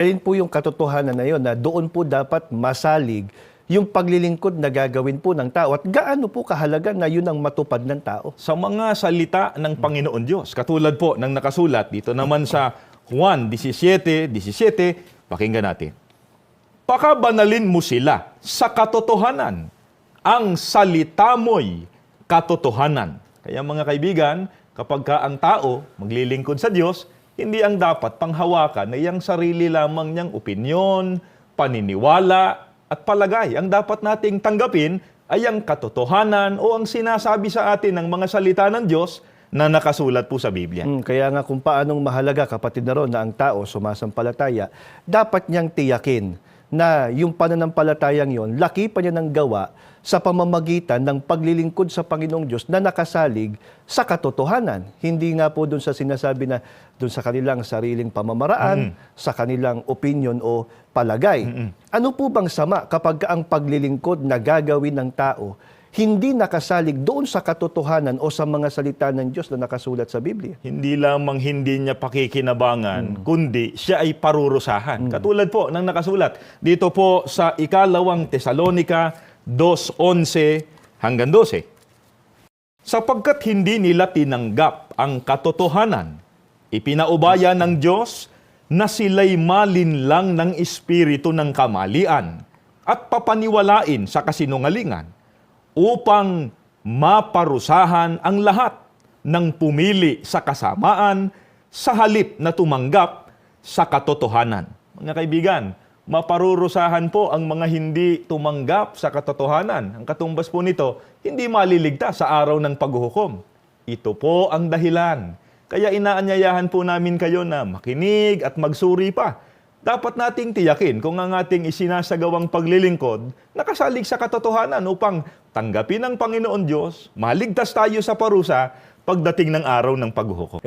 Ayun po yung katotohanan na yun, na doon po dapat masalig yung paglilingkod na gagawin po ng tao. At gaano po kahalaga na yun ang matupad ng tao? Sa mga salita ng Panginoon Diyos, katulad po ng nakasulat dito naman sa Juan 17:17, pakinggan natin. Pakabanalin mo sila sa katotohanan. Ang salita mo'y katotohanan. Kaya mga kaibigan, kapag ka ang tao maglilingkod sa Diyos, hindi ang dapat panghawakan ay ang sarili lamang niyang opinyon, paniniwala, at palagay. Ang dapat nating tanggapin ay ang katotohanan o ang sinasabi sa atin ng mga salita ng Diyos na nakasulat po sa Biblia. Kaya nga kung paanong mahalaga, kapatid na ron, na ang tao sumasampalataya, dapat niyang tiyakin na yung pananampalatayang yon, laki pa niya ng gawa sa pamamagitan ng paglilingkod sa Panginoong Diyos na nakasalig sa katotohanan. Hindi nga po doon sa sinasabi na doon sa kanilang sariling pamamaraan, sa kanilang opinion o palagay. Ano po bang sama kapag ang paglilingkod na gagawin ng tao hindi nakasalig doon sa katotohanan o sa mga salita ng Diyos na nakasulat sa Biblia? Hindi lamang hindi niya pakikinabangan, kundi siya ay parurusahan. Katulad po ng nakasulat dito po sa ikalawang Tesalonica 2:11 hanggang 12. Sapagkat hindi nila tinanggap ang katotohanan, ipinaubaya ng Diyos na sila'y malinlang ng espiritu ng kamalian at papaniwalain sa kasinungalingan, upang maparusahan ang lahat ng pumili sa kasamaan sa halip na tumanggap sa katotohanan. Mga kaibigan, maparurusahan po ang mga hindi tumanggap sa katotohanan. Ang katumbas po nito, hindi maliligtas sa araw ng paghuhukom. Ito po ang dahilan. Kaya inaanyayahan po namin kayo na makinig at magsuri pa. Dapat nating tiyakin kung ang ating isinasagawang paglilingkod nakasalig sa katotohanan upang tanggapin ng Panginoon Diyos, maligtas tayo sa parusa pagdating ng araw ng paghuhukom.